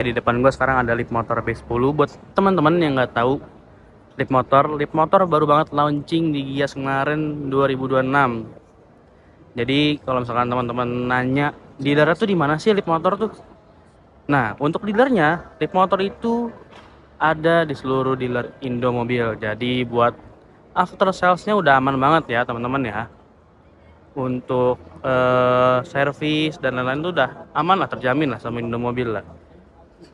Di depan gue sekarang ada Leapmotor B10. Buat teman-teman yang nggak tahu, Leapmotor baru banget launching di Gias kemarin 2026. Jadi kalau misalkan teman-teman nanya dealer tuh di mana sih Leapmotor tuh? Nah, untuk dealernya, Leapmotor itu ada di seluruh dealer Indomobil. Jadi buat after salesnya udah aman banget ya teman-teman ya. Untuk servis dan lain-lain tuh udah aman lah, terjamin lah sama Indomobil lah.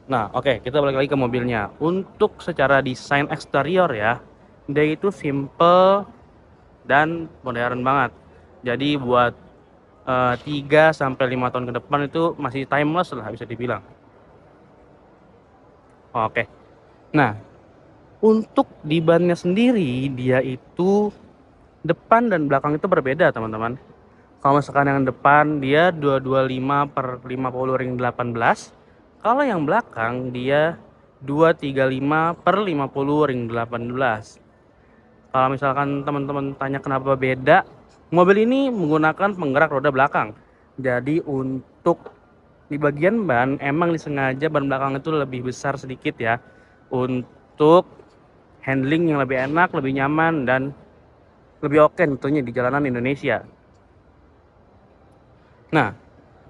Nah, oke, kita balik lagi ke mobilnya. Untuk secara desain eksterior ya, dia itu simple dan modern banget. Jadi buat 3 sampai 5 tahun ke depan itu masih timeless lah bisa dibilang. Oke. Nah, untuk di bannya sendiri dia itu depan dan belakang itu berbeda, teman-teman. Kalau misalkan yang depan dia 225 per 50 ring 18. Kalau yang belakang dia 235 per 50 ring 18. Kalau misalkan teman-teman tanya kenapa beda, mobil ini menggunakan penggerak roda belakang. Jadi untuk di bagian ban emang disengaja ban belakang itu lebih besar sedikit ya, untuk handling yang lebih enak, lebih nyaman, dan lebih oke tentunya di jalanan Indonesia. Nah,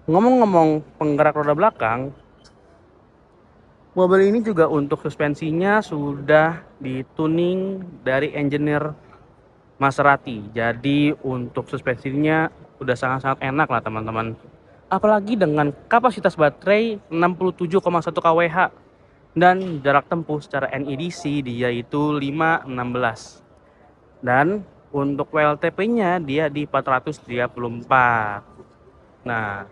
ngomong-ngomong penggerak roda belakang, mobil ini juga untuk suspensinya sudah dituning dari engineer Maserati. Jadi untuk suspensinya udah sangat-sangat enak lah teman-teman. Apalagi dengan kapasitas baterai 67,1 kWh dan jarak tempuh secara NEDC dia itu 516. Dan untuk WLTP-nya dia di 434. Nah,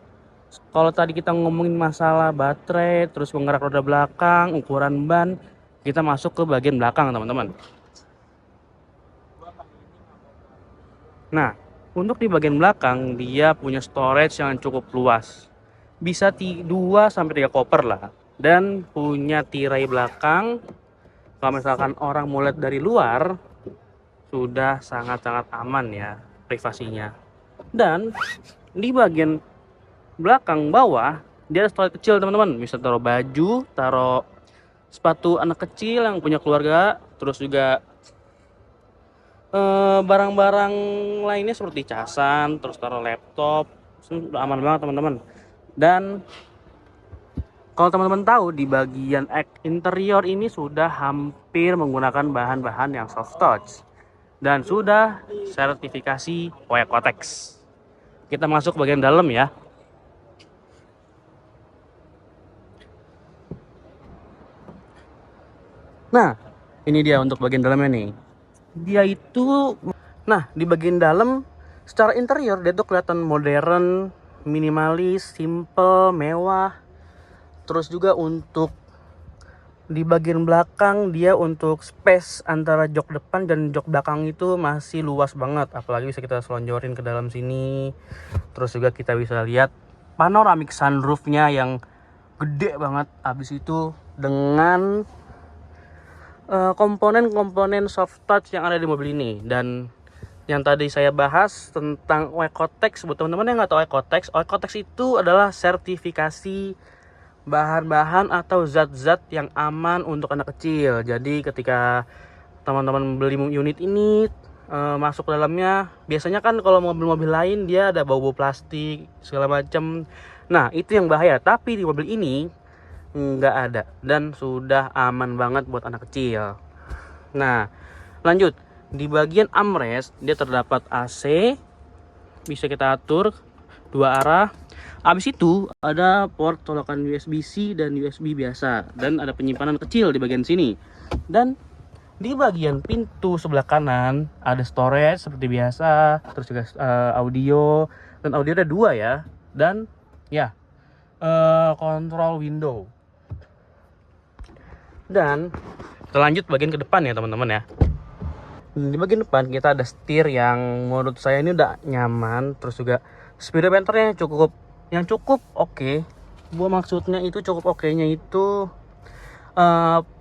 kalau tadi kita ngomongin masalah baterai, terus penggerak roda belakang, ukuran ban, kita masuk ke bagian belakang teman-teman. Nah, untuk di bagian belakang dia punya storage yang cukup luas. Bisa 2 sampai 3 koper lah. Dan punya tirai belakang. Kalau misalkan orang mau lihat dari luar, sudah sangat-sangat aman ya privasinya. Dan di bagian belakang bawah dia ada storage kecil teman-teman. Bisa taruh baju, taruh sepatu anak kecil yang punya keluarga, terus juga barang-barang lainnya seperti casan, terus taruh laptop, sudah aman banget teman-teman. Dan kalau teman-teman tahu di bagian interior ini sudah hampir menggunakan bahan-bahan yang soft touch dan sudah sertifikasi Oekotex. Kita masuk bagian dalam ya. Nah, ini dia untuk bagian dalamnya nih. Dia itu, nah di bagian dalam secara interior dia tuh kelihatan modern, minimalis, simple, mewah. Terus juga untuk di bagian belakang dia untuk space antara jok depan dan jok belakang itu masih luas banget. Apalagi bisa kita selonjorin ke dalam sini. Terus juga kita bisa lihat panoramic sunroofnya yang gede banget. Habis itu dengan komponen-komponen soft touch yang ada di mobil ini. Dan yang tadi saya bahas tentang Oekotex, buat teman-teman yang nggak tahu Oekotex itu adalah sertifikasi bahan-bahan atau zat-zat yang aman untuk anak kecil. Jadi ketika teman-teman beli unit ini masuk ke dalamnya, biasanya kan kalau mobil-mobil lain dia ada bau-bau plastik segala macam. Nah itu yang bahaya, tapi di mobil ini nggak ada dan sudah aman banget buat anak kecil. Nah lanjut, di bagian armrest dia terdapat AC, bisa kita atur 2 arah. Habis itu ada port colokan USB-C dan USB biasa, dan ada penyimpanan kecil di bagian sini. Dan di bagian pintu sebelah kanan ada storage seperti biasa, terus juga audio, dan audio ada 2 ya. Dan ya kontrol window. Dan kita lanjut bagian ke depan ya teman-teman ya. Di bagian depan kita ada setir yang menurut saya ini udah nyaman, terus juga speedometernya cukup oke. Gua maksudnya itu cukup oke-nya itu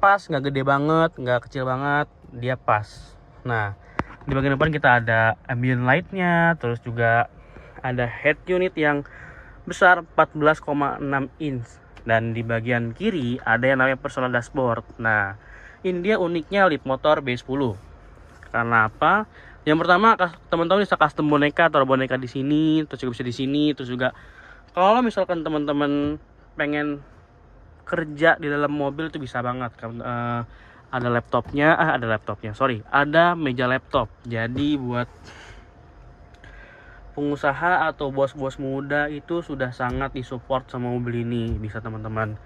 pas, nggak gede banget, nggak kecil banget, dia pas. Nah di bagian depan kita ada ambient light-nya, terus juga ada head unit yang besar 14,6 inch. Dan di bagian kiri ada yang namanya personal dashboard. Nah, ini dia uniknya Leapmotor B10. Karena apa? Yang pertama, teman-teman bisa custom boneka atau boneka di sini, terus juga bisa di sini, terus juga kalau misalkan teman-teman pengen kerja di dalam mobil itu bisa banget. Ada meja laptop. Jadi buat pengusaha atau bos-bos muda itu sudah sangat disupport sama mobil ini. Bisa teman-teman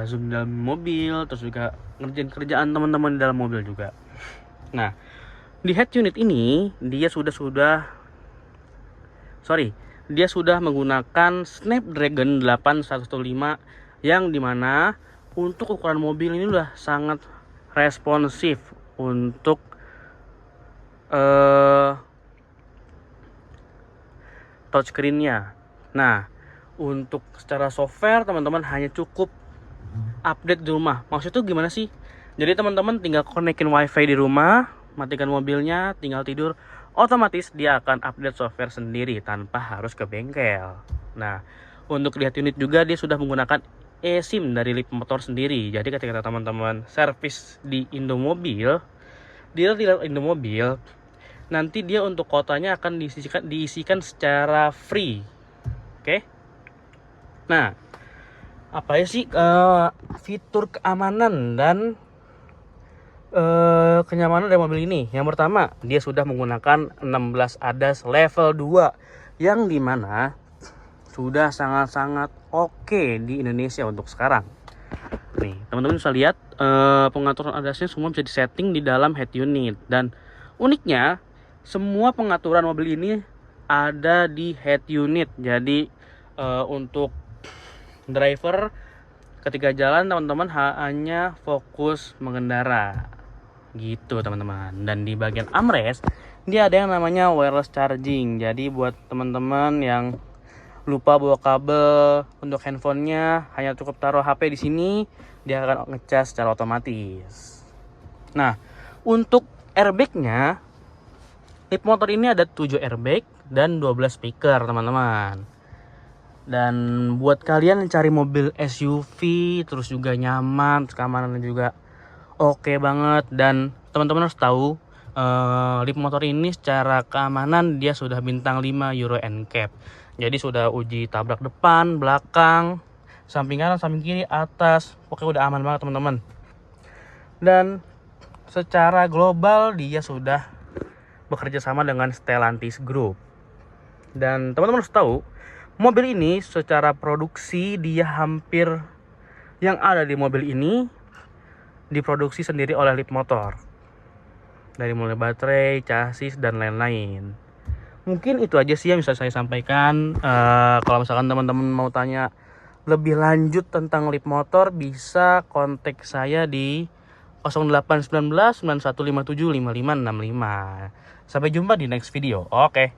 zoom dalam mobil, terus juga ngerjain kerjaan teman-teman di dalam mobil juga. Nah, di head unit ini dia sudah menggunakan Snapdragon 815 yang dimana untuk ukuran mobil ini udah sangat responsif untuk touchscreen-nya. Nah, untuk secara software teman-teman hanya cukup update di rumah. Maksudnya gimana sih? Jadi teman-teman tinggal konekin wifi di rumah, matikan mobilnya, tinggal tidur, otomatis dia akan update software sendiri tanpa harus ke bengkel. Nah, untuk lihat unit juga dia sudah menggunakan eSIM dari Leapmotor sendiri. Jadi ketika teman-teman servis di Indomobil, nanti dia untuk kuotanya akan diisikan secara free. Oke? Nah, apa ya sih fitur keamanan dan kenyamanan dari mobil ini? Yang pertama, dia sudah menggunakan 16 ADAS level 2 yang dimana sudah sangat-sangat oke di Indonesia untuk sekarang. Nih, teman-teman bisa lihat pengaturan ADAS-nya semua bisa disetting di dalam head unit. Dan uniknya, semua pengaturan mobil ini ada di head unit. Jadi untuk driver ketika jalan teman-teman hanya fokus mengendara gitu teman-teman. Dan di bagian armrest dia ada yang namanya wireless charging. Jadi buat teman-teman yang lupa bawa kabel untuk handphonenya, hanya cukup taruh HP di sini, dia akan ngecas secara otomatis. Nah, untuk airbagnya, Leapmotor ini ada 7 airbag dan 12 speaker teman-teman. Dan buat kalian yang cari mobil SUV terus juga nyaman, terus keamanannya juga oke banget. Dan teman-teman harus tahu Leapmotor ini secara keamanan dia sudah bintang 5 Euro NCAP. Jadi sudah uji tabrak depan, belakang, samping kanan, samping kiri, atas. Pokoknya udah aman banget teman-teman. Dan secara global dia sudah bekerja sama dengan Stellantis Group. Dan teman-teman harus tahu, mobil ini secara produksi dia hampir yang ada di mobil ini diproduksi sendiri oleh Leapmotor. Dari mulai baterai, chassis, dan lain-lain. Mungkin itu aja sih yang bisa saya sampaikan. Kalau misalkan teman-teman mau tanya lebih lanjut tentang Leapmotor, bisa kontak saya di 0819 9157 5565. Sampai jumpa di next video. Oke.